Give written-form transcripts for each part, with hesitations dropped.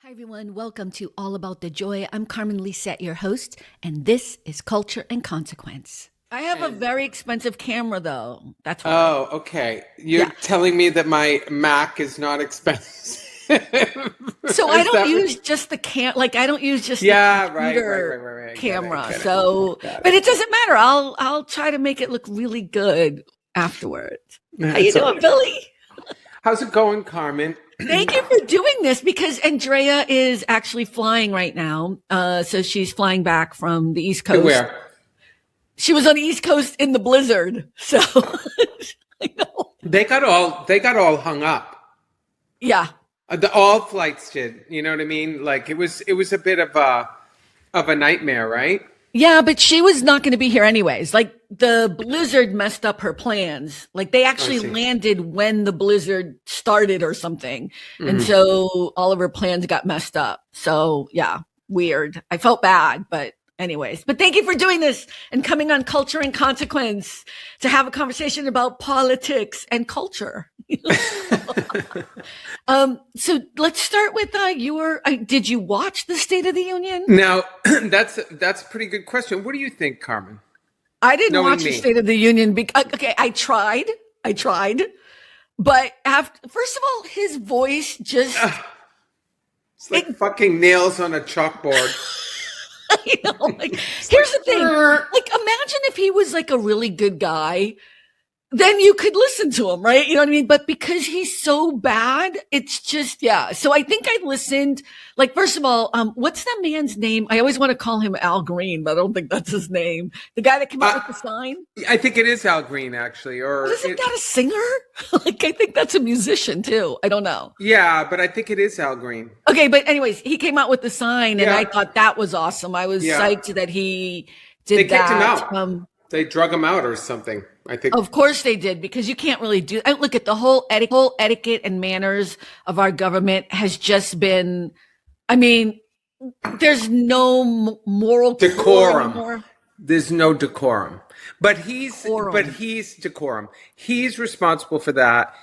Hi, everyone. Welcome to All About the Joy. I'm Carmen Lisette, your host, and this is Culture and Consequence. I have a very expensive camera, though. That's why. Oh, okay. You're telling me that my Mac is not expensive. So I don't use just the I don't use just the computer right. camera. Got it. So, but it doesn't matter. I'll try to make it look really good afterwards. How you doing, Billy? How's it going, Carmen? Thank you for doing this because Andrea is actually flying right now. So she's flying back from the East Coast. Where? She was on the East Coast in the blizzard. So I know. They got all hung up. Yeah. All flights did. You know what I mean? Like it was a bit of a nightmare, right? Yeah, but she was not going to be here anyways. Like the blizzard messed up her plans. Like they actually landed when the blizzard started or something. Mm-hmm. And so all of her plans got messed up. So yeah, weird. I felt bad, but anyways, but thank you for doing this and coming on Culture and Consequence to have a conversation about politics and culture. So let's start with did you watch the State of the Union? Now, that's a pretty good question. What do you think, Carmen? I didn't watch the State of the Union okay, I tried, but first of all, his voice just it's like fucking nails on a chalkboard. You know, here's the thing. Like, imagine if he was like a really good guy, then you could listen to him, right? You know what I mean? But because he's so bad, it's just, yeah. So I think I listened, like, first of all, what's that man's name? I always want to call him Al Green, but I don't think that's his name. The guy that came up with the sign? I think it is Al Green, actually. Or isn't that a singer? Like, I think that's a musician, too. I don't know. Yeah, but I think it is Al Green. Okay, but anyways, he came out with the sign, and I thought that was awesome. I was psyched that he did that. They kicked him out. They drug him out or something. I think. Of course they did, because you can't really do. Look at the whole etiquette and manners of our government has just been. I mean, there's no moral decorum. There's no decorum, but he's decorum. He's responsible for that,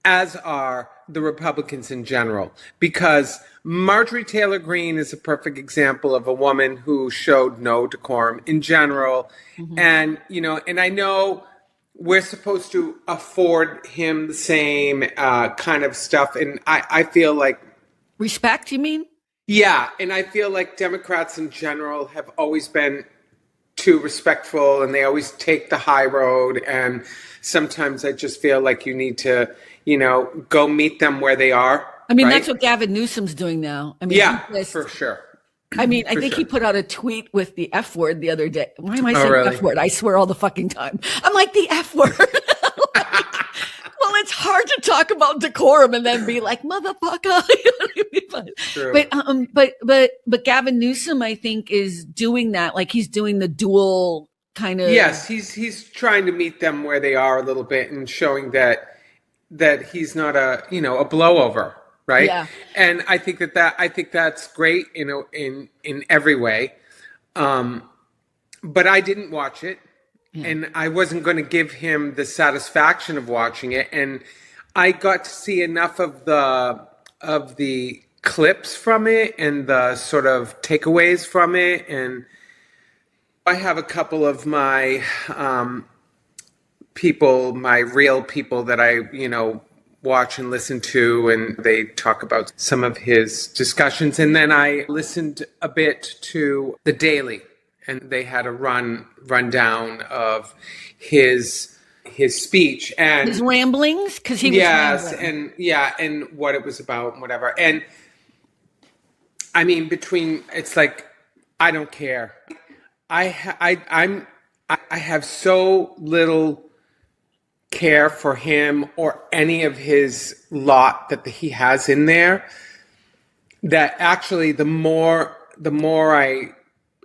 as are the Republicans in general, because Marjorie Taylor Greene is a perfect example of a woman who showed no decorum in general. Mm-hmm. And, and I know we're supposed to afford him the same kind of stuff. And I feel like... Respect, you mean? Yeah. And I feel like Democrats in general have always been too respectful, and they always take the high road. And sometimes I just feel like you need to, go meet them where they are. I mean, that's what Gavin Newsom's doing now. I mean, for sure. I mean, I think he put out a tweet with the F word the other day. Why am I saying F word? I swear all the fucking time. I'm like, the F word. Well, it's hard to talk about decorum and then be like, motherfucker. But Gavin Newsom, I think, is doing that. Like, he's doing the dual kind of. Yes, he's trying to meet them where they are a little bit and showing that he's not a blowover. Right. Yeah. And I think that's great, in every way. But I didn't watch it, and I wasn't going to give him the satisfaction of watching it. And I got to see enough of the clips from it and the sort of takeaways from it. And I have a couple of my my real people that I, watch and listen to, and they talk about some of his discussions. And then I listened a bit to The Daily, and they had a rundown of his speech and his ramblings, because he was rambling. and what it was about and whatever. And I mean, it's like, I don't care. I have so little care for him or any of his lot that he has in there, that actually the more I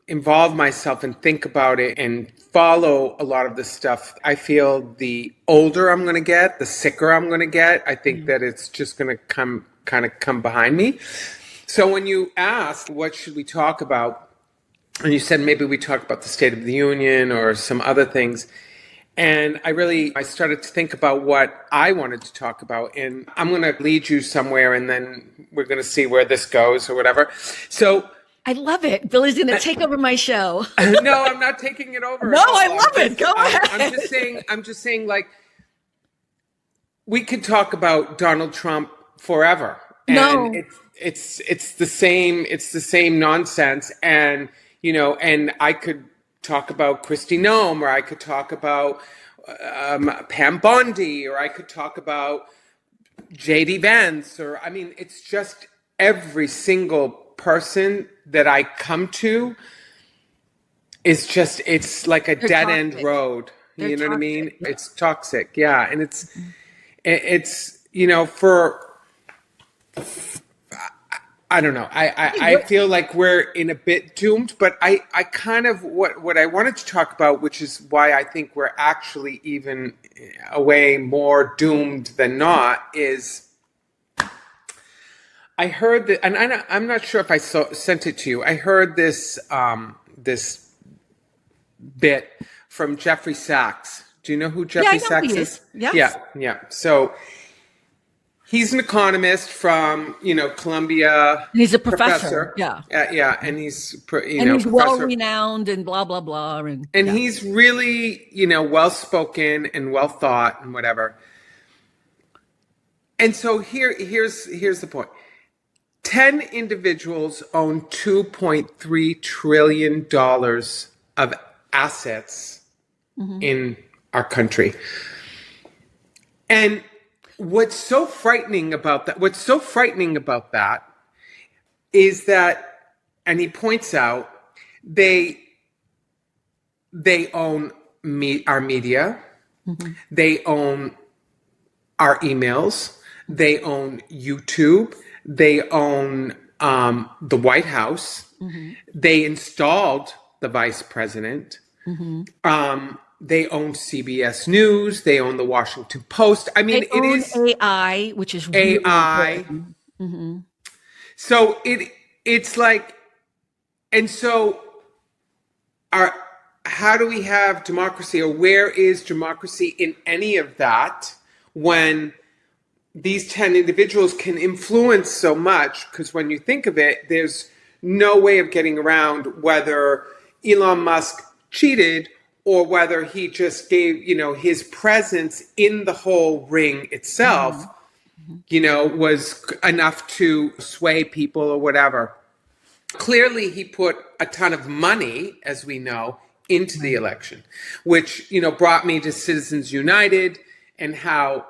involve myself and think about it and follow a lot of this stuff, I feel the older I'm going to get, the sicker I'm going to get. I think that it's just going to come behind me. So when you asked what should we talk about, and you said maybe we talk about the State of the Union or some other things, And I started to think about what I wanted to talk about. And I'm going to lead you somewhere, and then we're going to see where this goes or whatever. So I love it. Billy's going to take over my show. no, I'm not taking it over. No, I love it. Go ahead. I'm just saying, like, we could talk about Donald Trump forever. And it's the same nonsense. And, and I could talk about Kristi Noem, or I could talk about Pam Bondi, or I could talk about JD Vance, it's just every single person that I come to is just, it's like a dead end road. You know what I mean? Yeah. It's toxic. Yeah. And it's, I don't know. I feel like we're in a bit doomed, but I kind of, what I wanted to talk about, which is why I think we're actually even a way more doomed than not, is I heard that, and I'm not sure if I sent it to you. I heard this this bit from Jeffrey Sachs. Do you know who Jeffrey Sachs is? Yes. Yeah. So he's an economist from Columbia. He's a professor. Yeah. And he's he's well renowned and blah blah blah, and he's really well spoken and well thought and whatever. And so here's the point. 10 individuals own $2.3 trillion of assets in our country. And what's so frightening about that is that, and he points out, they own our media, they own our emails, they own YouTube, they own the White House. They installed the vice president. They own CBS News. They own the Washington Post. I mean, it is AI, which is really AI. So it's like, and so how do we have democracy, or where is democracy in any of that when these 10 individuals can influence so much? Because when you think of it, there's no way of getting around whether Elon Musk cheated or whether he just gave, his presence in the whole ring itself, was enough to sway people or whatever. Clearly, he put a ton of money, as we know, into the election, which, brought me to Citizens United, and how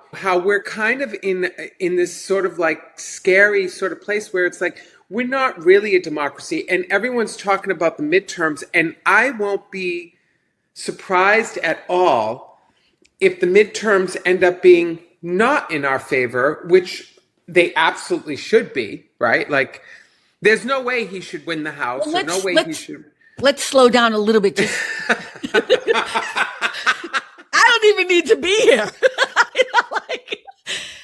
we're kind of in this sort of like scary sort of place where it's like, we're not really a democracy, and everyone's talking about the midterms, and I won't be surprised at all if the midterms end up being not in our favor, which they absolutely should be, right? Like, there's no way he should win the House, or no way he should. Let's slow down a little bit. I don't even need to be here.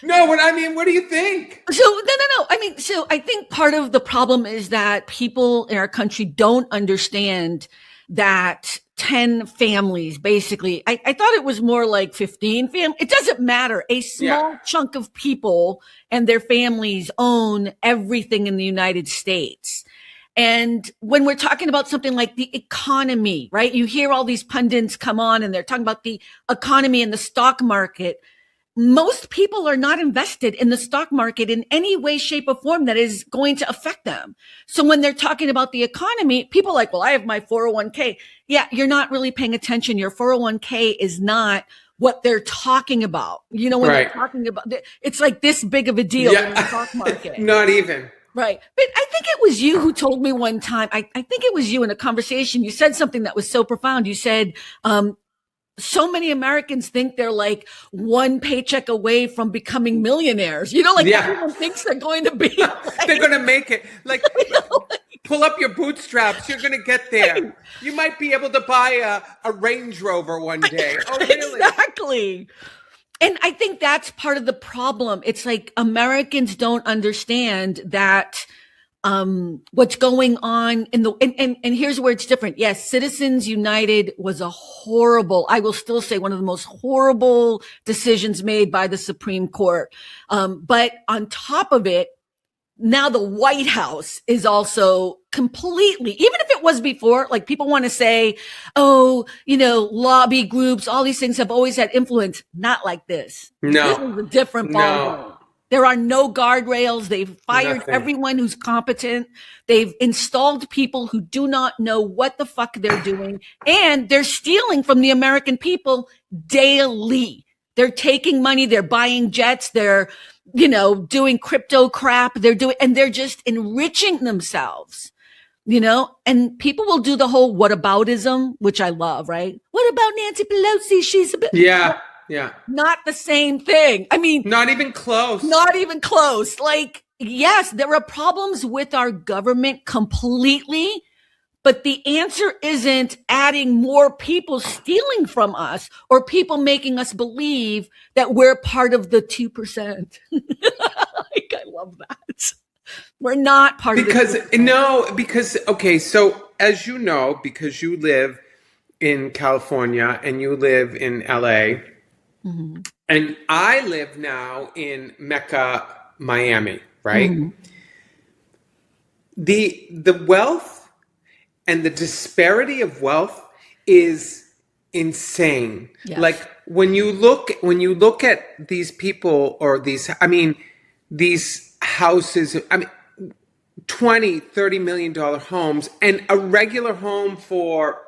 No, what do you think? So, no. So I think part of the problem is that people in our country don't understand that 10 families, basically, I thought it was more like 15 families. It doesn't matter. A small chunk of people and their families own everything in the United States. And when we're talking about something like the economy, right? You hear all these pundits come on and they're talking about the economy and the stock market. Most people are not invested in the stock market in any way, shape, or form that is going to affect them. So when they're talking about the economy, people are like, well, I have my 401k. Yeah, you're not really paying attention. Your 401k is not what they're talking about. When they're talking about it's like this big of a deal in the stock market. Not even. Right. But I think it was you who told me one time, I think it was you in a conversation, you said something that was so profound. You said, so many Americans think they're like one paycheck away from becoming millionaires. Everyone thinks they're going to be. They're going to make it. Like, pull up your bootstraps. You're going to get there. You might be able to buy a Range Rover one day. Oh, really? Exactly. And I think that's part of the problem. It's like Americans don't understand that what's going on in the, and here's where it's different. Yes, Citizens United was I will still say one of the most horrible decisions made by the Supreme Court. But on top of it, now the White House is also completely, even if it was before, like people want to say, oh, lobby groups, all these things have always had influence. Not like this. No. This is a different ballgame. There are no guardrails. They've fired everyone who's competent. They've installed people who do not know what the fuck they're doing. And they're stealing from the American people daily. They're taking money. They're buying jets. They're, doing crypto crap. And they're just enriching themselves, and people will do the whole whataboutism, which I love, right? What about Nancy Pelosi? She's a bit. Yeah. Yeah. Not the same thing. I mean, not even close. Not even close. Like, yes, there are problems with our government completely, but the answer isn't adding more people stealing from us or people making us believe that we're part of the 2%. Like, I love that. We're not part of the 2%. Okay, so as you know, because you live in California and you live in LA, mm-hmm. and I live now in Mecca, Miami, right? Mm-hmm. The wealth and the disparity of wealth is insane. Yes. Like when you look at these people or these houses, $20-30 million homes, and a regular home for,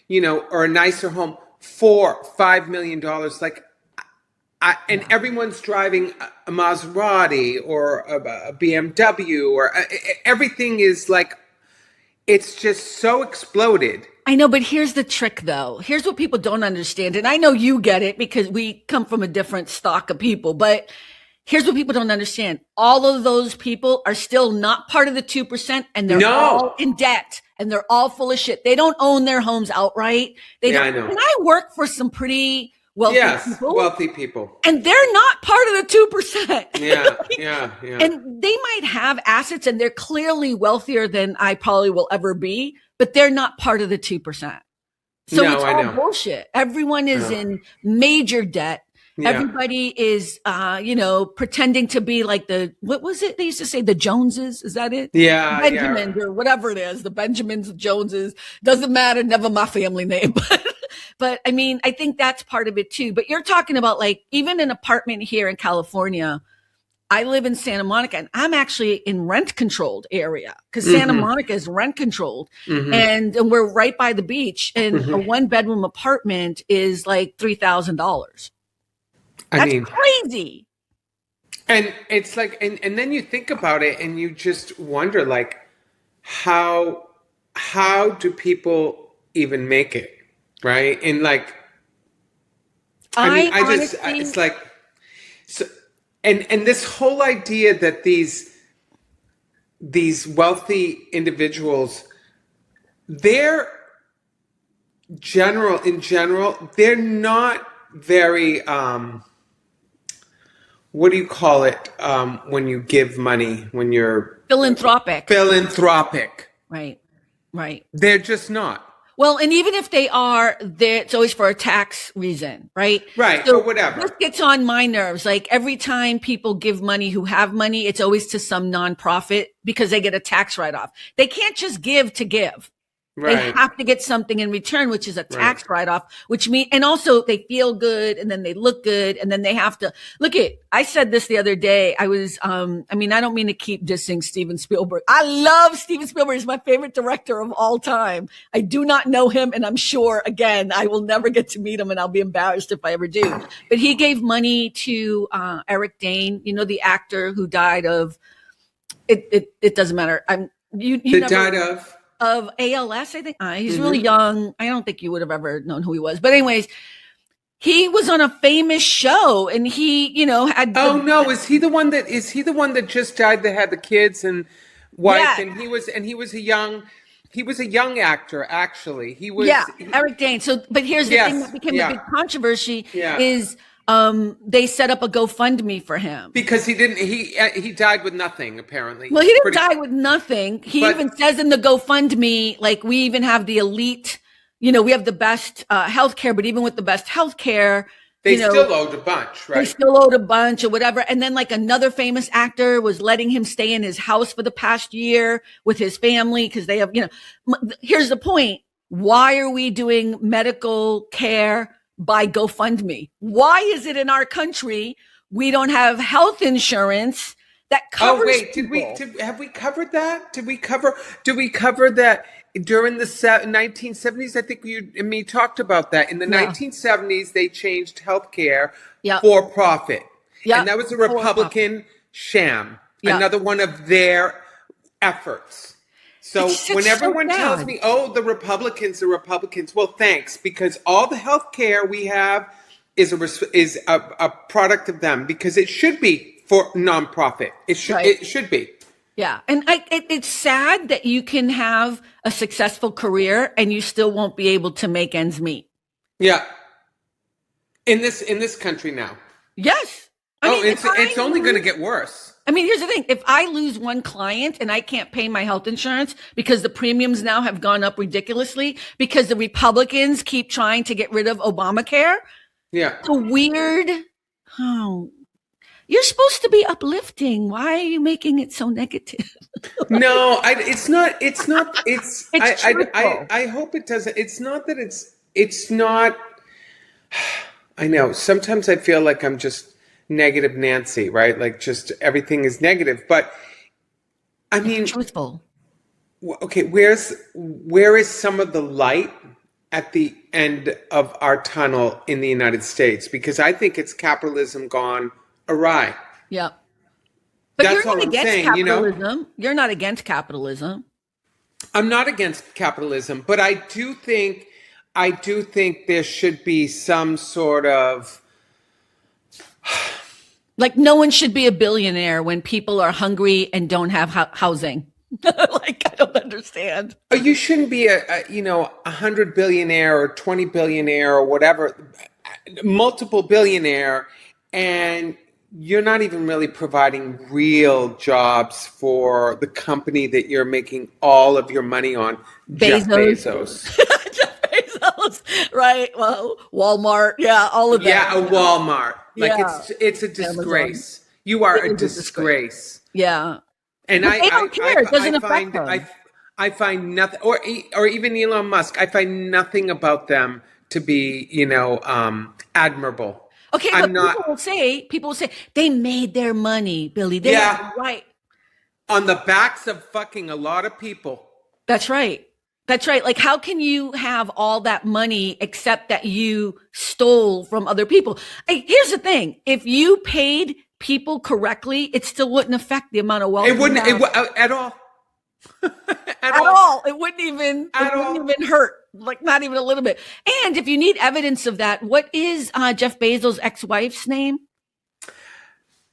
or a nicer home $4-5 million, like, and everyone's driving a Maserati or a BMW, or everything is like, it's just so exploded. I know, but here's the trick, though. Here's what people don't understand. And I know you get it because we come from a different stock of people. But here's what people don't understand. All of those people are still not part of the 2%, and they're all in debt, and they're all full of shit. They don't own their homes outright. I know. And I work for some pretty wealthy people. And they're not part of the 2%. Yeah. And they might have assets and they're clearly wealthier than I probably will ever be, but they're not part of the 2%. So it's all bullshit. Everyone is in major debt. Yeah. Everybody is, pretending to be like what was it? They used to say the Joneses. Is that it? Yeah. Benjamins or whatever it is. The Benjamins, Joneses. Doesn't matter. Never my family name. But I mean, I think that's part of it too. But you're talking about like even an apartment here in California. I live in Santa Monica and I'm actually in rent controlled area because Santa Monica is rent controlled and we're right by the beach, and a 1-bedroom apartment is like $3,000. That's crazy. And it's like, and then you think about it and you just wonder, like, how do people even make it? Right. And like, it's like, so, and this whole idea that these wealthy individuals, in general, they're not very, what do you call it? When you give money, when you're philanthropic. Right. They're just not. Well, and even if they are, it's always for a tax reason, right? Right, so or whatever. This gets on my nerves. Like every time people give money who have money, it's always to some nonprofit because they get a tax write-off. They can't just give to give. Right. They have to get something in return, which is a tax write-off, which means, and also they feel good and then they look good and then they have to I said this the other day. I was, I don't mean to keep dissing Steven Spielberg. I love Steven Spielberg. He's my favorite director of all time. I do not know him. And I'm sure, again, I will never get to meet him and I'll be embarrassed if I ever do. But he gave money to Eric Dane, the actor who died of, it doesn't matter. Of ALS, I think. He's really young. I don't think you would have ever known who he was. But anyways, he was on a famous show and he, had. Oh no, is he the one that just died that had the kids and wife? Yeah. And he was a young actor, actually. He was. Yeah, Eric Dane. So, but here's the thing that became a big controversy is they set up a GoFundMe for him. Because he died with nothing, apparently. Well, he didn't die with nothing. He even says in the GoFundMe, like, we even have the elite, we have the best healthcare, but even with the best healthcare, they still owed a bunch, right? They still owed a bunch or whatever. And then like another famous actor was letting him stay in his house for the past year with his family because they have, here's the point. Why are we doing medical care by GoFundMe? Why is it in our country we don't have health insurance that covers people? Have we covered that? Did we cover that during the 1970s? I think you and me talked about that. In the 1970s, they changed healthcare for profit. And that was a Republican sham, another one of their efforts. So when everyone tells me, oh, the Republicans, well, thanks, because all the health care we have is a product of them, because it should be for nonprofit. It should be. Yeah. And it's sad that you can have a successful career and you still won't be able to make ends meet. Yeah. In this country now. Yes. It's only going to get worse. I mean, here's the thing. If I lose one client and I can't pay my health insurance because the premiums now have gone up ridiculously because the Republicans keep trying to get rid of Obamacare. Yeah. It's a weird, you're supposed to be uplifting. Why are you making it so negative? No, it's not. I hope it doesn't. It's not that it's not. I know. Sometimes I feel like I'm just negative Nancy, right? Like just everything is negative. But I mean, it's truthful. Okay, where is some of the light at the end of our tunnel in the United States? Because I think it's capitalism gone awry. Yeah. But that's you're not all I'm against saying, capitalism. You're not against capitalism. I'm not against capitalism, but I do think there should be some sort of like no one should be a billionaire when people are hungry and don't have housing. Like, I don't understand. You shouldn't be a 100 billionaire or 20 billionaire or whatever, multiple billionaire, and you're not even really providing real jobs for the company that you're making all of your money on. Jeff Bezos. Jeff Bezos, right? Well, Walmart, all of that. Yeah, a Walmart. Like it's a disgrace. Amazon. You are a disgrace. Yeah. And but they don't care. It doesn't affect them. I find nothing, or even Elon Musk. I find nothing about them to be, admirable. Okay, but people will say they made their money, Billy. They are right. On the backs of fucking a lot of people. That's right. That's right. Like, how can you have all that money except that you stole from other people? Here's the thing. If you paid people correctly, it still wouldn't affect the amount of wealth. It wouldn't at all. at all. It wouldn't even hurt. Like, not even a little bit. And if you need evidence of that, what is Jeff Bezos' ex-wife's name?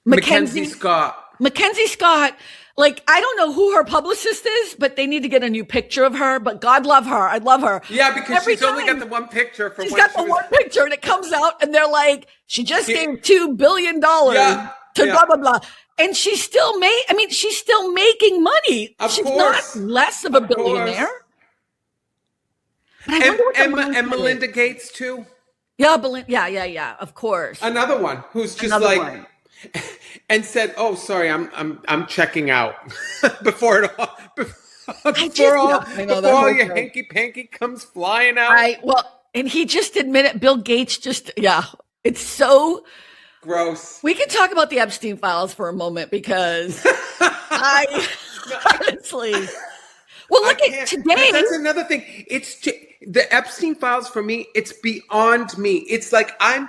Mackenzie Scott. Mackenzie Scott. Like, I don't know who her publicist is, but they need to get a new picture of her. But God love her. I love her. Yeah, because she's only got the one picture. She's got the one picture, and it comes out, and they're like, she just gave $2 billion to blah, blah, blah. And she's still she's still making money. She's not less of a billionaire. And Melinda Gates too. Yeah, yeah. Of course. Another one who's just and said, "Oh, sorry, I'm checking out before it all before all your hanky panky comes flying out." And he just admitted. Bill Gates it's so gross. We can talk about the Epstein files for a moment because honestly. Well, look at today. That's another thing. The Epstein files for me. It's beyond me. It's like I'm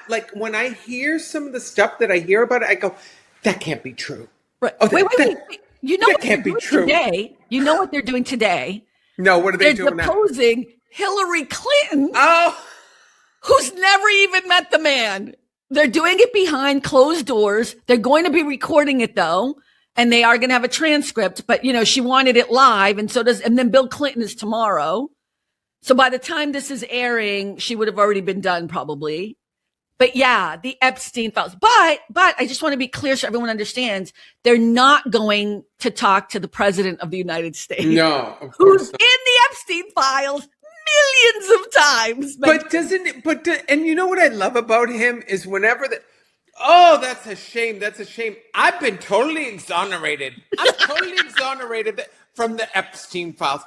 like when I hear some of the stuff that I hear about it, I go, that can't be true. Right. Oh, wait. You know that can't be true. Today, you know what they're doing today? No, what are they doing now? They're deposing Hillary Clinton. Oh, who's never even met the man. They're doing it behind closed doors. They're going to be recording it though. And they are going to have a transcript, but she wanted it live. And then Bill Clinton is tomorrow. So by the time this is airing, she would have already been done probably. But yeah, the Epstein files. But I just want to be clear so everyone understands, they're not going to talk to the president of the United States. No, of who's course not. in the Epstein files millions of times. But and you know what I love about him is whenever oh, that's a shame. That's a shame. I've been totally exonerated. I'm totally exonerated from the Epstein files.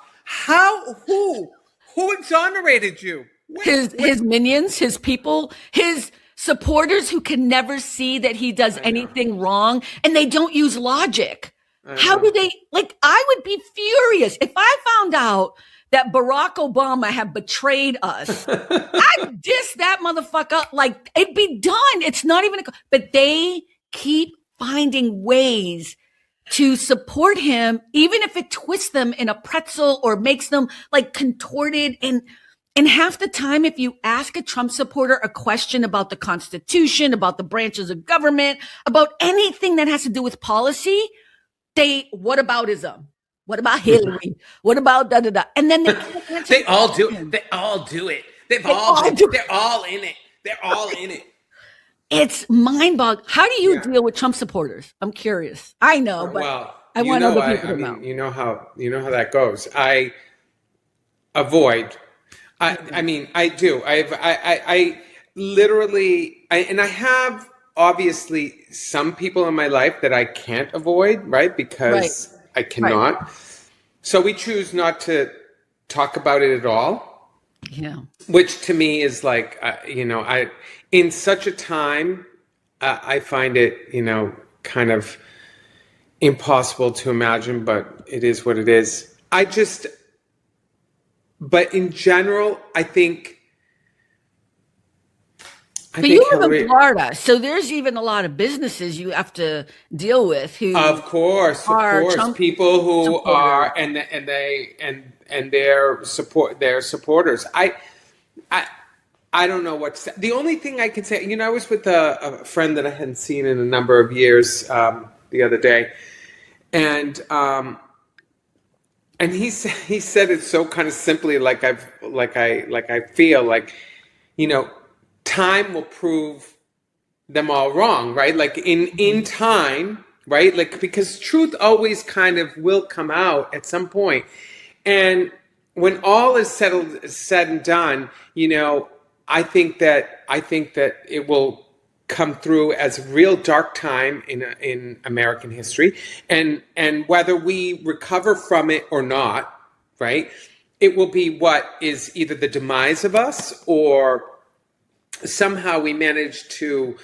Who exonerated you? His minions, his people, his supporters who can never see that he does anything wrong, and they don't use logic. How do they, I would be furious if I found out that Barack Obama had betrayed us. I'd diss that motherfucker. It'd be done. It's not even, but they keep finding ways to support him, even if it twists them in a pretzel or makes them contorted. And half the time, if you ask a Trump supporter a question about the Constitution, about the branches of government, about anything that has to do with policy, what aboutism? What about Hillary? What about da-da-da? And then they all do it. They all do it. They're all in it. They're all in it. It's mind-boggling. How do you deal with Trump supporters? I'm curious. I know, but I want other people to know. You know how that goes. I avoid. I do. I literally, and I have obviously some people in my life that I can't avoid, right? Because I cannot. Right. So we choose not to talk about it at all. Yeah. Which to me is in such a time, I find it, kind of impossible to imagine, but it is what it is. But in general, I think you live in Florida, so there's even a lot of businesses you have to deal with who, of course, Trump people who supporters. Are and their supporters. I don't know what to say. The only thing I can say, I was with a friend that I hadn't seen in a number of years the other day, and he said it so kind of simply, I feel time will prove them all wrong, right? In time, right? Because truth always kind of will come out at some point. And when all is said and done, I think that it will come through as a real dark time in American history. And whether we recover from it or not, right? It will be what is either the demise of us or somehow we manage to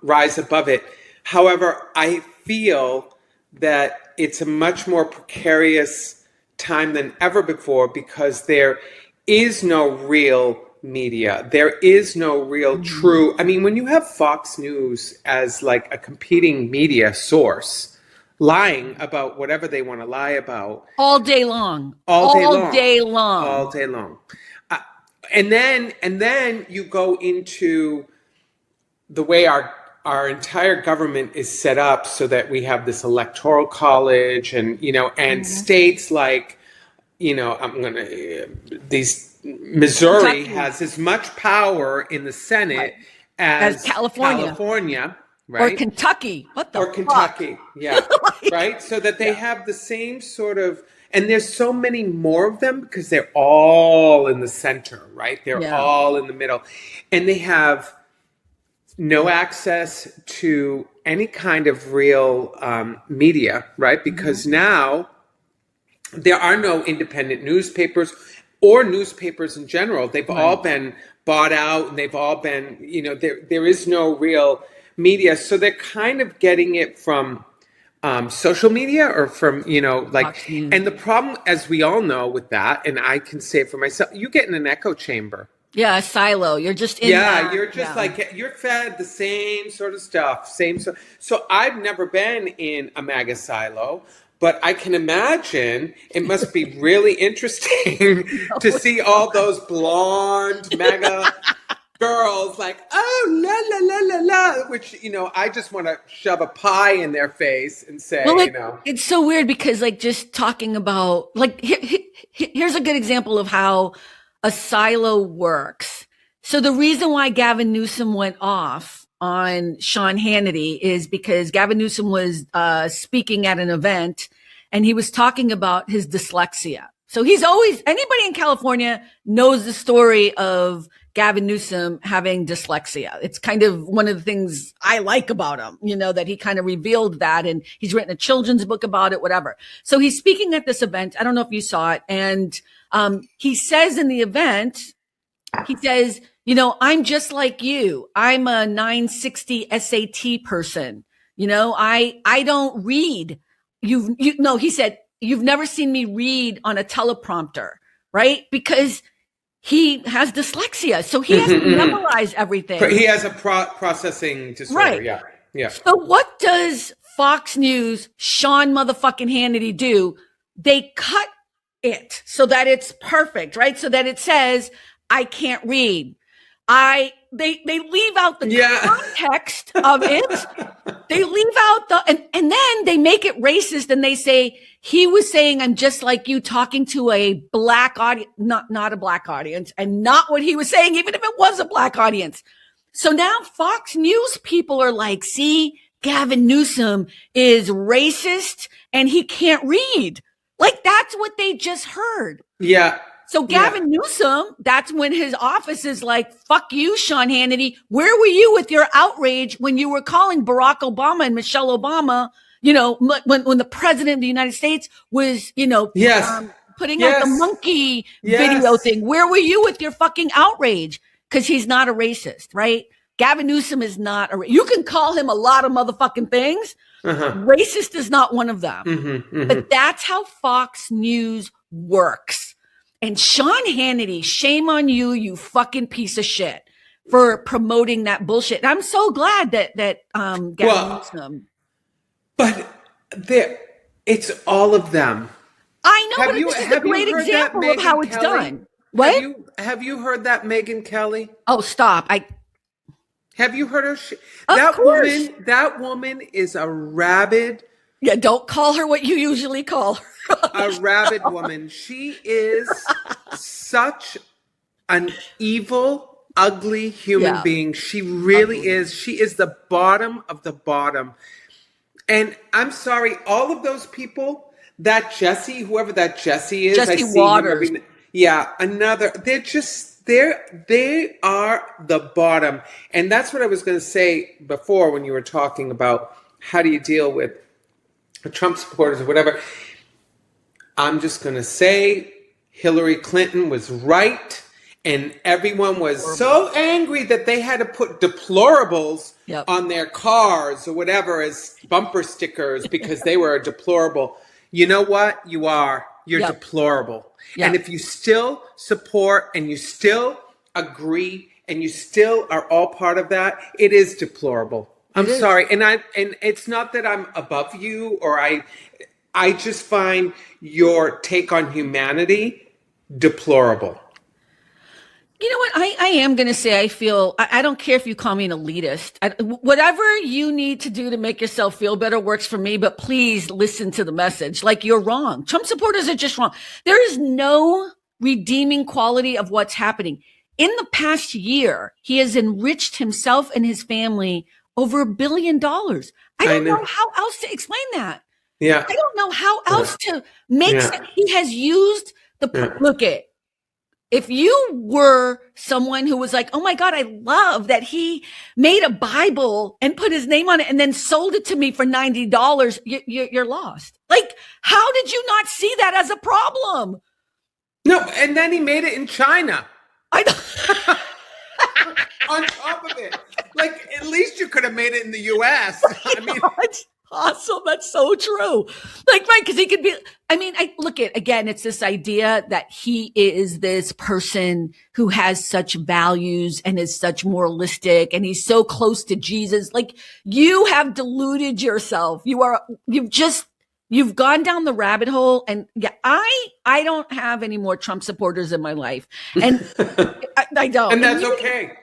rise above it. However, I feel that it's a much more precarious time than ever before because there is no real media. There is no real true. I mean, when you have Fox News as a competing media source, lying about whatever they want to lie about all day long. And then you go into the way our entire government is set up so that we have this electoral college and states Missouri Kentucky has as much power in the Senate as California, right? Or Kentucky. What the fuck? Kentucky, yeah. Right? So that they have the same sort of, and there's so many more of them because they're all in the center, right? They're all in the middle. And they have no access to any kind of real media, right? Because now there are no independent newspapers or newspapers in general. They've all been bought out and they've all been, there is no real media. So they're kind of getting it from social media or from, and the problem, as we all know with that, and I can say it for myself, you get in an echo chamber. Yeah, a silo. You're just in you're just you're fed the same sort of stuff. So I've never been in a MAGA silo, but I can imagine it must be really interesting to see all those blonde MAGA girls oh, la, la, la, la, la, which, I just want to shove a pie in their face and say, It's so weird because just talking about, here's a good example of how a silo works. So the reason why Gavin Newsom went off on Sean Hannity is because Gavin Newsom was speaking at an event and he was talking about his dyslexia. So anybody in California knows the story of Gavin Newsom having dyslexia. It's kind of one of the things I like about him, that he kind of revealed that, and he's written a children's book about it, whatever. So he's speaking at this event. I don't know if you saw it. And he says in the event, he says, I'm just like you. I'm a 960 SAT person. I don't read. He said, you've never seen me read on a teleprompter, right? Because he has dyslexia. So he has to memorize everything. He has a processing disorder. Right. Yeah. Yeah. So what does Fox News, Sean motherfucking Hannity do? They cut it so that it's perfect, right? So that it says, I can't read. They leave out the context of it. They leave out and then they make it racist and they say, he was saying, I'm just like you, talking to a black audience, not a black audience, and not what he was saying, even if it was a black audience. So now Fox News people are like, see, Gavin Newsom is racist and he can't read. Like, that's what they just heard. Yeah. So Gavin Newsom, that's when his office is like, fuck you, Sean Hannity. Where were you with your outrage when you were calling Barack Obama and Michelle Obama, when the president of the United States was, putting out the monkey video thing? Where were you with your fucking outrage? Because he's not a racist, right? Gavin Newsom is not you can call him a lot of motherfucking things. Racist is not one of them. But that's how Fox News works. And Sean Hannity, shame on you, you fucking piece of shit, for promoting that bullshit. And I'm so glad that Gavin Newsom. But it's all of them. I know, but it's just a great example of how it's done. What? Have you heard that Megyn Kelly? Oh, stop. Have you heard her? That woman is a rabid. Yeah, don't call her what you usually call her. A rabid woman. She is such an evil, ugly human being. She really is. She is the bottom of the bottom. And I'm sorry, all of those people, that Jesse, whoever that Jesse is, Jesse Waters. They are the bottom. And that's what I was going to say before when you were talking about how do you deal with Trump supporters or whatever. I'm just going to say Hillary Clinton was right. And everyone was so angry that they had to put deplorables on their cars or whatever as bumper stickers because they were a deplorable. You know what? You're deplorable. And if you still support and you still agree and you still are all part of that, it is deplorable. I'm sorry. And it's not that I'm above you or I just find your take on humanity deplorable. You know what? I am going to say I don't care if you call me an elitist. Whatever you need to do to make yourself feel better works for me, but please listen to the message. Like, you're wrong. Trump supporters are just wrong. There is no redeeming quality of what's happening. In the past year, he has enriched himself and his family over $1 billion. I don't know how else to explain that. Yeah. I don't know how else to make sense. He has used look at. If you were someone who was like, oh my God, I love that he made a Bible and put his name on it and then sold it to me for $90, you're lost. Like, how did you not see that as a problem? No, and then he made it in China. I know. On top of it. Like, at least you could have made it in the US. I mean, it's awesome. That's so true. Like, right, because he could be, again, it's this idea that he is this person who has such values and is such moralistic and he's so close to Jesus. Like, you have deluded yourself. You've gone down the rabbit hole. And I don't have any more Trump supporters in my life. And I don't. And that's okay.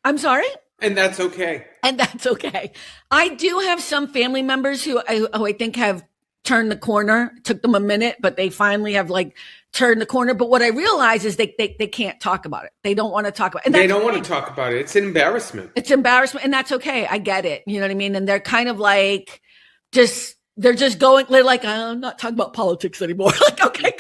I'm sorry? And that's okay. And that's okay. I do have some family members who I think have turned the corner. It took them a minute, but they finally have like turned the corner. But what I realize is they can't talk about it. They don't want to talk about it. And they don't want to talk about it. It's an embarrassment. It's embarrassment. And that's okay. I get it. You know what I mean? And they're kind of like, they're just going, they're like, I'm not talking about politics anymore. Like, okay,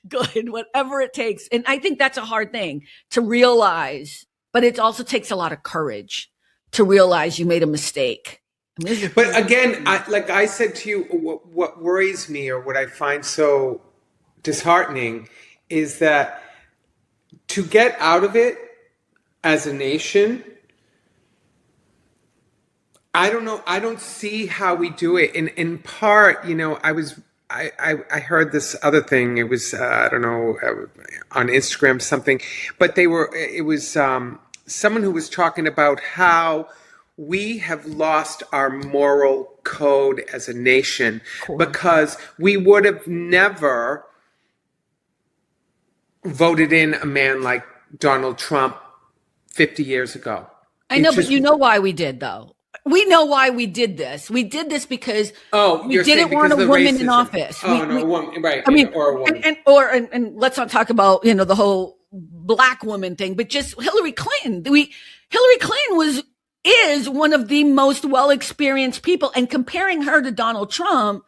good. Whatever it takes. And I think that's a hard thing to realize, but it also takes a lot of courage to realize you made a mistake. But again, like I said to you, what worries me or what I find so disheartening is that to get out of it as a nation, I don't know. I don't see how we do it. In part, you know, I heard this other thing. It was, I don't know, on Instagram, something, but it was someone who was talking about how we have lost our moral code as a nation because we would have never voted in a man like Donald Trump 50 years ago. I know, but you know why we did, though. We know why we did this. We did this because we didn't want a woman in office. A woman, right? I mean, or a woman. And let's not talk about, you know, the whole black woman thing, but just Hillary Clinton. Hillary Clinton is one of the most well-experienced people, and comparing her to Donald Trump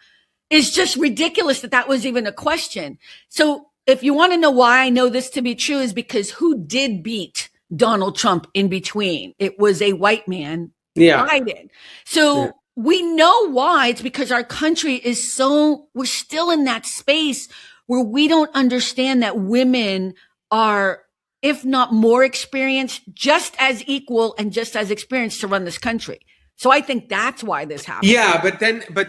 is just ridiculous that was even a question. So if you want to know why I know this to be true is because who did beat Donald Trump in between? It was a white man, Biden. So we know why. It's because our country is we're still in that space where we don't understand that women are, if not more experienced, just as equal and just as experienced to run this country. So I think that's why this happened. Yeah, but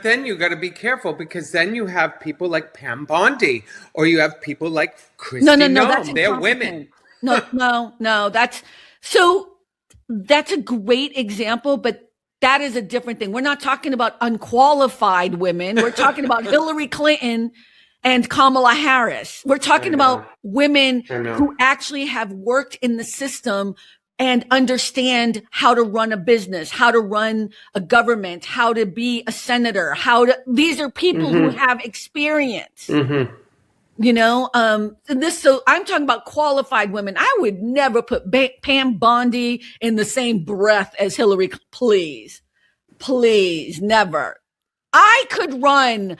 then you got to be careful because then you have people like Pam Bondi or you have people like Kristi Noem. They're women. No. That's a great example, but that is a different thing. We're not talking about unqualified women. We're talking about Hillary Clinton and Kamala Harris. We're talking about women who actually have worked in the system and understand how to run a business, how to run a government, how to be a senator, these are people who have experience. You know, so I'm talking about qualified women. I would never put Pam Bondi in the same breath as Hillary. Please, never. I could run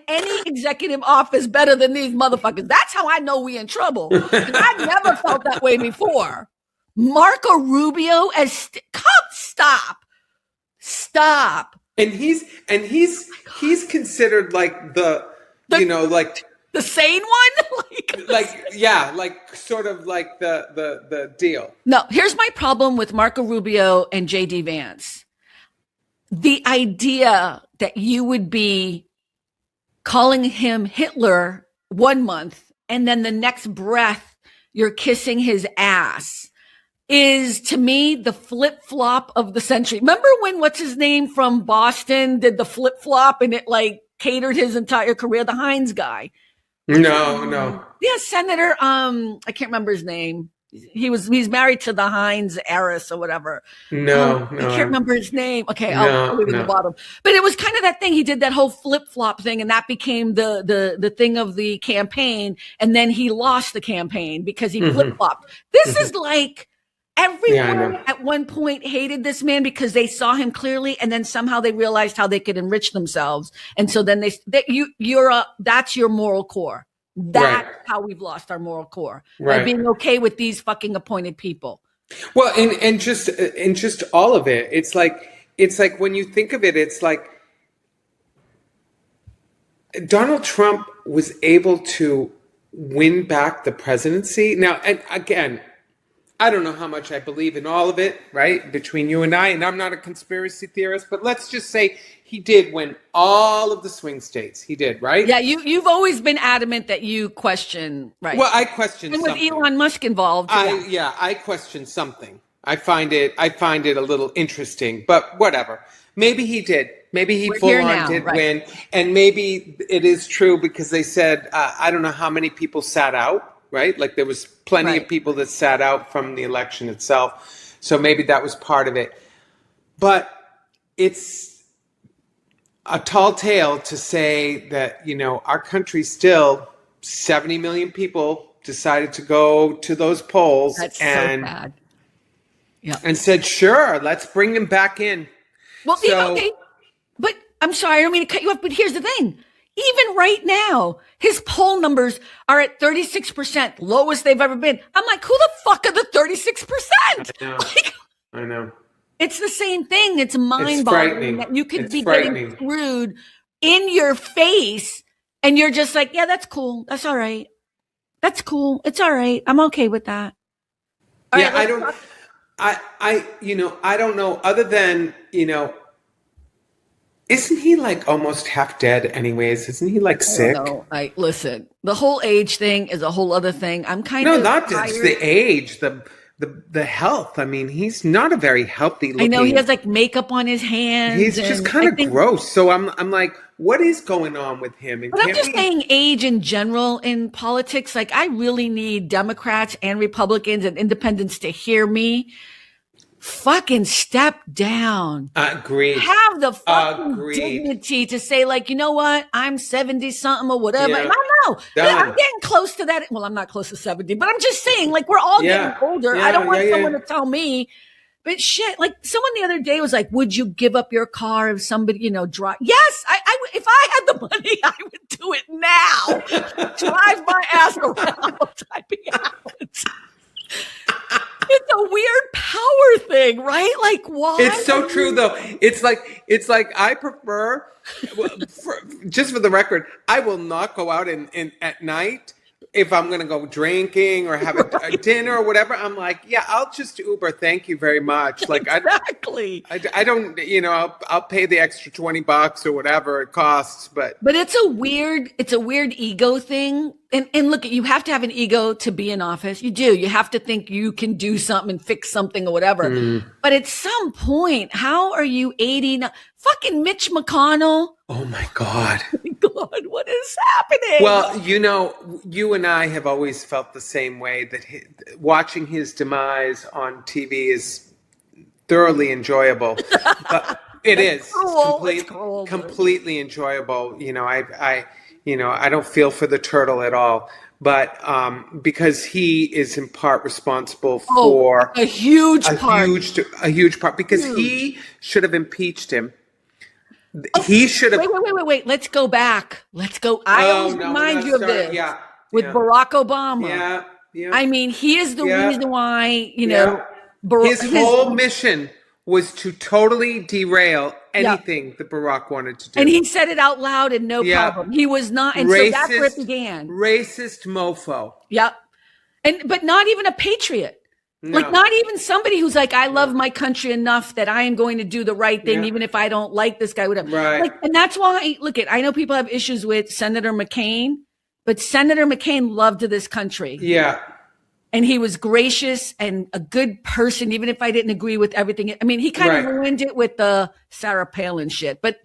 any executive office better than these motherfuckers. That's how I know we in trouble. And I've never felt that way before. Marco Rubio stop. And he's considered like the you know, like the sane one? like sort of like the deal. No, here's my problem with Marco Rubio and JD Vance. The idea that you would be calling him Hitler 1 month and then the next breath you're kissing his ass is, to me, the flip-flop of the century. Remember when what's his name from Boston did the flip-flop and it like catered his entire career? The Hines guy. No. Yeah, Senator. I can't remember his name. He's married to the Hines heiress or whatever. No. I can't remember his name. Okay, I'll leave it at the bottom. But it was kind of that thing. He did that whole flip-flop thing, and that became the thing of the campaign. And then he lost the campaign because he flip-flopped. This is like everyone at one point hated this man because they saw him clearly, and then somehow they realized how they could enrich themselves. And so then that's your moral core. That's how we've lost our moral core. By being okay with these fucking appointed people. Well, and just all of it. It's like when you think of it, it's like Donald Trump was able to win back the presidency. Now, and again, I don't know how much I believe in all of it, right? Between you and I'm not a conspiracy theorist, but let's just say he did win all of the swing states. He did, right? Yeah, you've always been adamant that you question, right? Well, I question and something. with Elon Musk involved. I question something. I find it a little interesting, but whatever. Maybe he did. Maybe he full on did win, and maybe it is true because they said I don't know how many people sat out. Right? Like there was plenty of people that sat out from the election itself. So maybe that was part of it. But it's a tall tale to say that, our country still 70 million people decided to go to those polls. That's and so bad. Yeah. And said, sure, let's bring them back in. Well, okay. But I'm sorry, I don't mean to cut you off, but here's the thing. Even right now, his poll numbers are at 36%, lowest they've ever been. I'm like, who the fuck are the 36%? I know. I know. It's the same thing. It's mind-boggling that you could be getting screwed in your face, and you're just like, yeah, that's cool. That's all right. That's cool. It's all right. I'm okay with that. All right, I don't know, other than, isn't he like almost half dead anyways? Isn't he like sick? No, listen, the whole age thing is a whole other thing. I'm kind of No, not just the age, the health. I mean, he's not a very healthy looking. I know he has like makeup on his hands. He's just kind of gross. So I'm like, what is going on with him? And but I'm just saying age in general in politics. Like, I really need Democrats and Republicans and independents to hear me. Fucking step down. Agreed. Have the fucking dignity to say, like, you know what? I'm 70 something or whatever. Yeah. And I know I'm getting close to that. Well, I'm not close to 70, but I'm just saying, like, we're all getting older. I don't want someone to tell me. But shit, like, someone the other day was like, would you give up your car if somebody, drive? Yes, I would. If I had the money, I would do it now. Drive my ass around typing out. It's a weird power thing, right? Like, why? It's so true, though. It's like I prefer, just for the record, I will not go out at night if I'm going to go drinking or have a dinner or whatever. I'm like, yeah, I'll just Uber. Thank you very much. Like, exactly. I don't, I'll pay the extra $20 or whatever it costs, but it's a weird ego thing. And look, you have to have an ego to be in office. You do. You have to think you can do something and fix something or whatever. But at some point, how are you 80? Fucking Mitch McConnell. Oh my God. God, what is happening? Well, you and I have always felt the same way, that watching his demise on TV is thoroughly enjoyable. But it's completely enjoyable. I don't feel for the turtle at all, but because he is in part responsible for a huge part, because he should have impeached him. He should have. Wait. Let's go back. I always remind you of this. With Barack Obama. Yeah. I mean, he is the reason why, his whole mission was to totally derail anything that Barack wanted to do. And he said it out loud and no problem. He was not. And so that's where it began. Racist mofo. Yep. But not even a patriot. No. Like, not even somebody who's like, I love my country enough that I am going to do the right thing, even if I don't like this guy, whatever. Right. Like, and that's why, I know people have issues with Senator McCain, but Senator McCain loved this country. Yeah. And he was gracious and a good person, even if I didn't agree with everything. I mean, he kind of ruined it with the Sarah Palin shit, but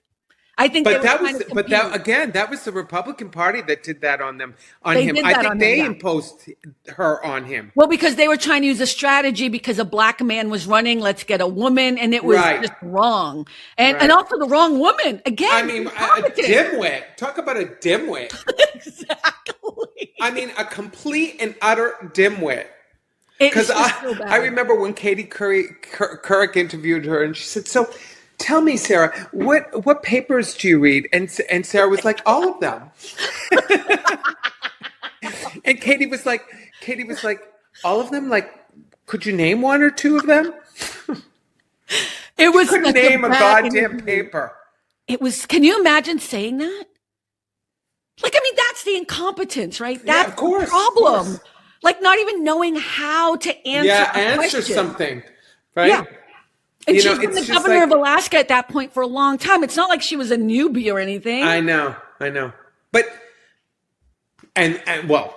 I think that was the Republican Party that did that on him. I think they imposed her on him. Well, because they were trying to use a strategy because a black man was running. Let's get a woman, and it was just wrong, and also the wrong woman again. I mean, a dimwit. Talk about a dimwit. Exactly. I mean, a complete and utter dimwit. Because I remember when Katie Couric interviewed her, and she said, "So, tell me, Sarah, what papers do you read?" And Sarah was like, "All of them." And Katie was like, "All of them? Like, could you name one or two of them?" It was couldn't name a goddamn paper. It was. Can you imagine saying that? Like, I mean, that's the incompetence, right? That's of course, the problem. Of course. Like, not even knowing how to answer something, right? Yeah. And she's been the governor of Alaska at that point for a long time. It's not like she was a newbie or anything. I know. But, and well,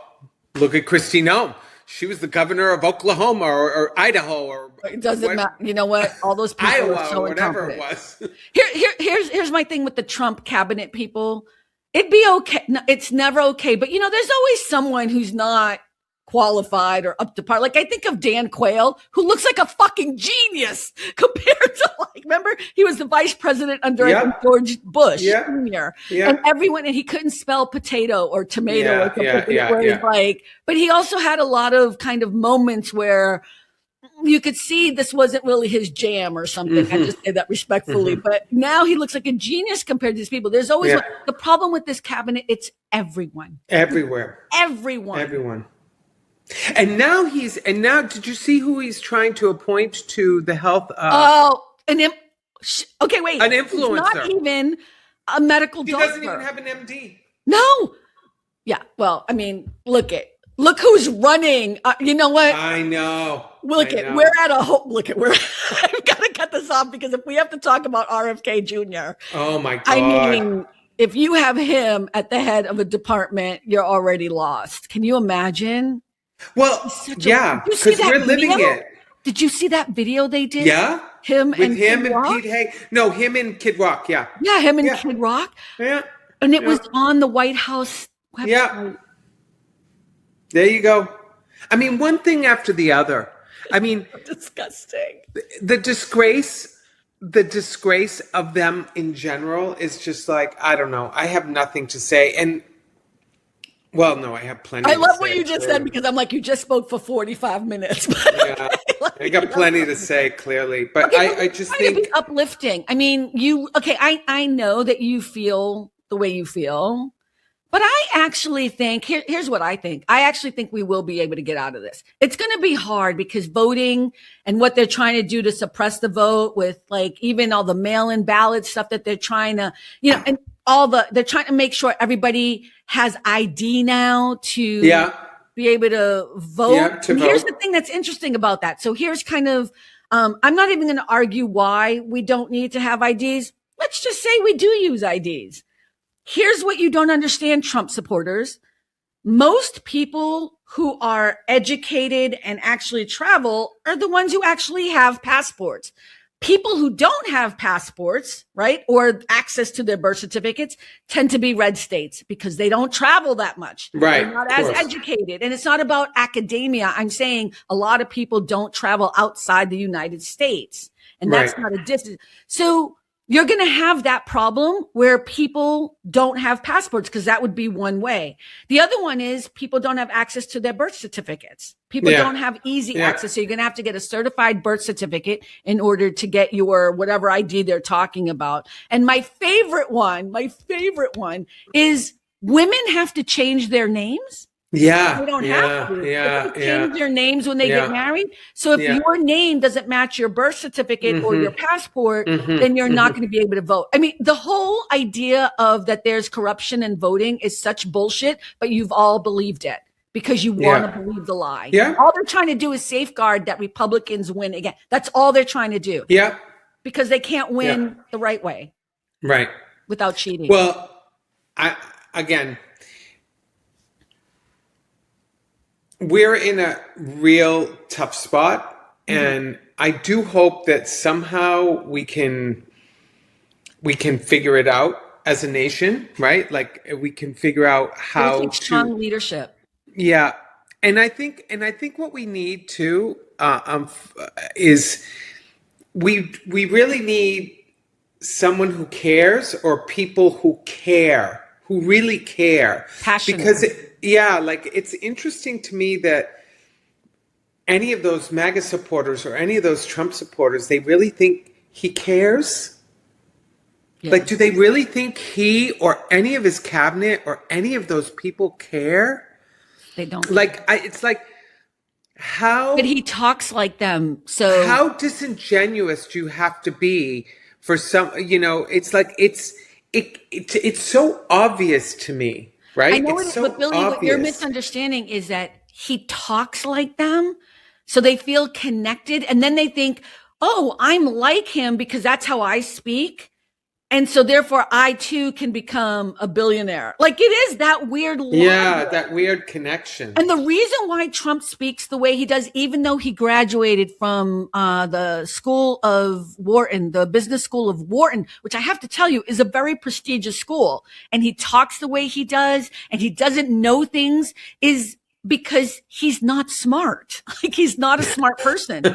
look at Kristi Noem. She was the governor of Oklahoma or Idaho or it doesn't matter. You know what? All those people Iowa are so or whatever incompetent. it was. Here's my thing with the Trump cabinet people. It'd be okay. No, it's never okay. But, there's always someone who's not qualified or up to par. Like I think of Dan Quayle, who looks like a fucking genius compared to like, remember he was the vice president under I think, George Bush Jr. And everyone, and he couldn't spell potato or tomato or something. Like, but he also had a lot of kind of moments where you could see this wasn't really his jam or something. I just say that respectfully, but now he looks like a genius compared to these people. There's always the problem with this cabinet. It's everyone, everywhere, everyone. And now did you see who he's trying to appoint to the health? Okay, wait. An influencer. He's not even a medical doctor. He doesn't even have an MD. No. Yeah. Well, I mean, look who's running. You know what? I know. We're at a whole, I've got to cut this off because if we have to talk about RFK Jr. Oh my God. I mean, if you have him at the head of a department, you're already lost. Can you imagine? Well, because we're living it. Did you see that video they did? Yeah. Him and Pete Hague. No, him and Kid Rock. Yeah. Yeah, him and Kid Rock. Yeah. And it was on the White House website. Yeah. There you go. I mean, one thing after the other. I mean, disgusting. The disgrace of them in general is just like, I don't know. I have nothing to say. And well, no, I have plenty. I love what you just said because I'm like, you just spoke for 45 minutes. Yeah, I got plenty to say, clearly. But I just think it's uplifting. I mean, I know that you feel the way you feel, but I actually think, here's what I think. I actually think we will be able to get out of this. It's going to be hard because voting and what they're trying to do to suppress the vote with like even all the mail-in ballot stuff that they're trying to, and they're trying to make sure everybody has ID now to be able to vote. Yeah, here's the thing that's interesting about that. So here's kind of, I'm not even going to argue why we don't need to have IDs. Let's just say we do use IDs. Here's what you don't understand, Trump supporters. Most people who are educated and actually travel are the ones who actually have passports. People who don't have passports, right, or access to their birth certificates tend to be red states because they don't travel that much. Right. They're not as educated. And it's not about academia. I'm saying a lot of people don't travel outside the United States. And that's not a distance. So you're going to have that problem where people don't have passports because that would be one way. The other one is people don't have access to their birth certificates. People don't have easy access. So you're going to have to get a certified birth certificate in order to get your whatever ID they're talking about. And my favorite one is women have to change their names. Yeah. They don't have to. They change their names when they get married. So if your name doesn't match your birth certificate or your passport, then you're not going to be able to vote. I mean, the whole idea of that there's corruption in voting is such bullshit, but you've all believed it because you want to believe the lie. Yeah. All they're trying to do is safeguard that Republicans win again. That's all they're trying to do. Yeah. Because they can't win the right way. Right. Without cheating. Well, we're in a real tough spot, and I do hope that somehow we can figure it out as a nation, right? Like we can figure out how to strong leadership. Yeah, and I think what we need too is we really need someone who cares or people who care, who really care, passionate. Because it's interesting to me that any of those MAGA supporters or any of those Trump supporters, they really think he cares? Yeah. Like, do they really think he or any of his cabinet or any of those people care? They don't. It's like, how... But he talks like them, so... How disingenuous do you have to be for some, it's like, it's so obvious to me. Right? I know but Billy, what you're misunderstanding is that he talks like them, so they feel connected, and then they think, oh, I'm like him because that's how I speak, and so therefore I too can become a billionaire. Like it is that weird line. Yeah, that weird connection. And the reason why Trump speaks the way he does, even though he graduated from the school of Wharton, the business school of Wharton, which I have to tell you is a very prestigious school, and he talks the way he does, and he doesn't know things, is because he's not smart. Like, he's not a smart person.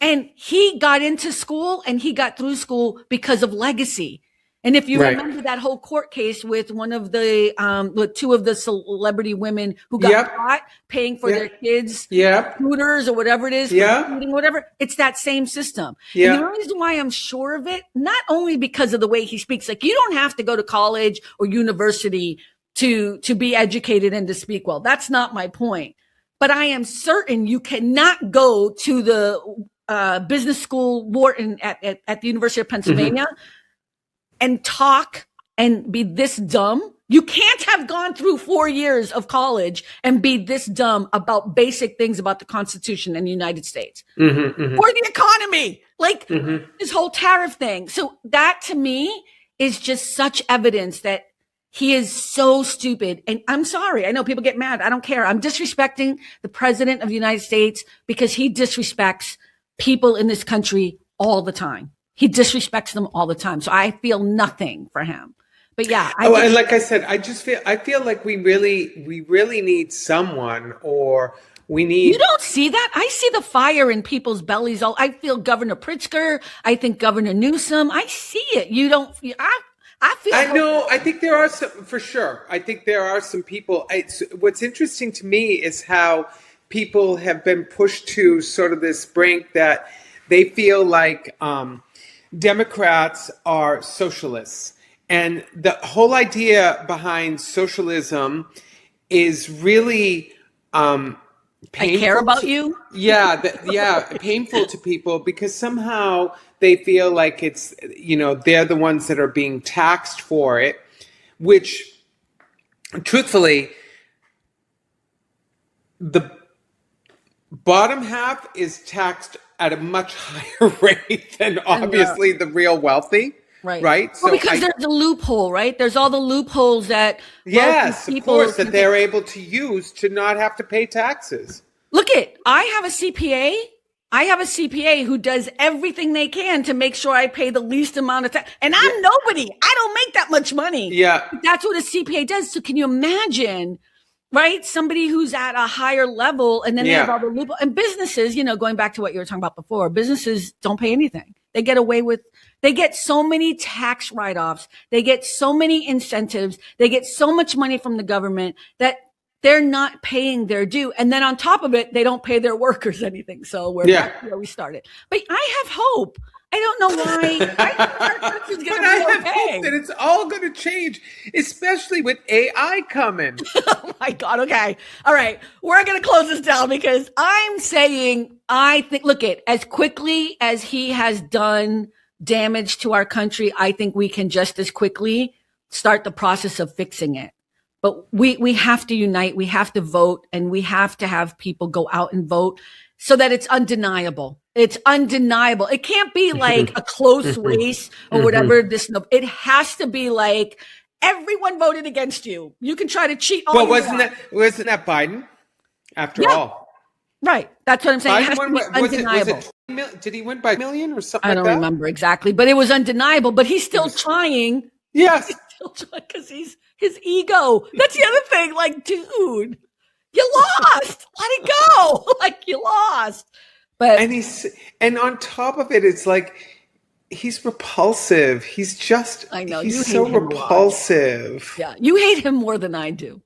And he got into school and he got through school because of legacy. And if you remember that whole court case with one of the, with two of the celebrity women who got caught paying for their kids' tutors or whatever it is, whatever, it's that same system. And the only reason why I'm sure of it, not only because of the way he speaks, like, you don't have to go to college or university to be educated and to speak well. That's not my point. But I am certain you cannot go to the business school Wharton at the University of Pennsylvania and talk and be this dumb. You can't have gone through 4 years of college and be this dumb about basic things about the Constitution and the United States or the economy, like this whole tariff thing. So that to me is just such evidence that he is so stupid. And I'm sorry. I know people get mad. I don't care. I'm disrespecting the president of the United States because he disrespects people in this country all the time. He disrespects them all the time. So I feel nothing for him. But yeah. And like I said, I feel like we really need someone, or we need. You don't see that? I see the fire in people's bellies. I feel Governor Pritzker. I think Governor Newsom. I see it. You don't. I feel. I know. I think there are some, for sure. I think there are some people. What's interesting to me is how people have been pushed to sort of this brink that they feel like Democrats are socialists. And the whole idea behind socialism is really painful. I care about you? Painful to people because somehow they feel like it's, they're the ones that are being taxed for it, which truthfully, the bottom half is taxed at a much higher rate than obviously the real wealthy. Right. So because there's a loophole, right? There's all the loopholes that of course, that they're able to use to not have to pay taxes. Look I have a CPA. I have a CPA who does everything they can to make sure I pay the least amount of tax. And I'm nobody. I don't make that much money. Yeah. That's what a CPA does. So can you imagine, right? Somebody who's at a higher level and then they have all the loophole. And businesses, going back to what you were talking about before, businesses don't pay anything. They get so many tax write-offs. They get so many incentives. They get so much money from the government that they're not paying their due. And then on top of it, they don't pay their workers anything. So we're back where we started. But I have hope. I don't know why. I think our country's going to be have hope that it's all going to change, especially with AI coming. Oh my God. Okay. All right. We're going to close this down because I'm saying, I think, as quickly as he has done damage to our country, I think we can just as quickly start the process of fixing it. But we have to unite. We have to vote, and we have to have people go out and vote so that it's undeniable. It's undeniable. It can't be like a close race or whatever. It has to be like everyone voted against you. You can try to cheat. Wasn't that Biden? After all, right? That's what I'm saying. It has to be undeniable. Did he win by a million or something? I don't remember exactly, but it was undeniable. But he's still trying. Yes, he's still trying because his ego. That's the other thing. Like, dude, you lost. Let it go. Like, you lost. But and on top of it, it's like he's repulsive. He's just he's so repulsive. Yeah, you hate him more than I do.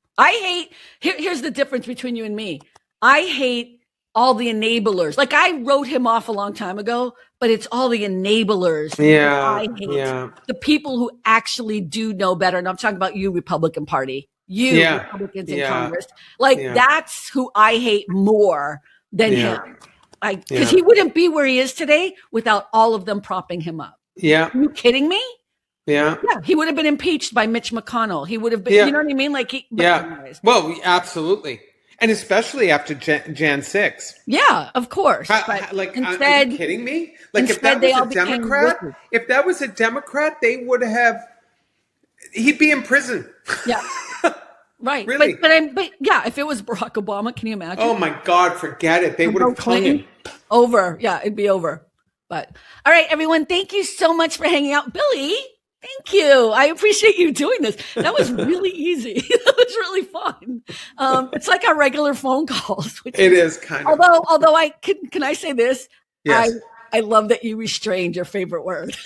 Here's the difference between you and me. I hate all the enablers. Like, I wrote him off a long time ago, but it's all the enablers. I hate the people who actually do know better. And I'm talking about you, Republican Party. Republicans in Congress. That's who I hate more than him. Because he wouldn't be where he is today without all of them propping him up. Yeah. Are you kidding me? Yeah. He would have been impeached by Mitch McConnell. He would have been, you know what I mean? Anyways. Well, absolutely. And especially after Jan 6. Yeah, of course. Instead, are you kidding me? Like, if that was a Democrat, they would have, he'd be in prison. Yeah. Right. Really? But if it was Barack Obama, can you imagine? Oh my God, forget it. They would have hung him. Over. Yeah, it'd be over. But all right, everyone, thank you so much for hanging out. Billy, Thank you. I appreciate you doing this. That was really easy. That was really fun. It's like our regular phone calls. It is kind of. Although can I say this? Yes. I love that you restrained your favorite word.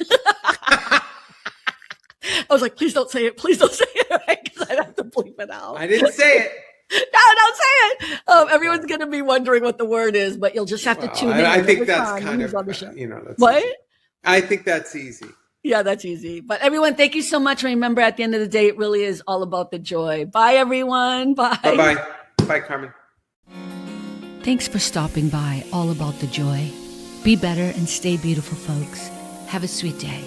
I was like, please don't say it. Please don't say it, right? Because I'd have to bleep it out. I didn't say it. No, don't say it. Everyone's going to be wondering what the word is, but you'll just have to tune in. I think that's kind of, that's what? Easy. I think that's easy. Yeah, that's easy. But everyone, thank you so much. Remember, at the end of the day, it really is all about the joy. Bye, everyone. Bye. Bye-bye. Bye, Carmen. Thanks for stopping by All About the Joy. Be better and stay beautiful, folks. Have a sweet day.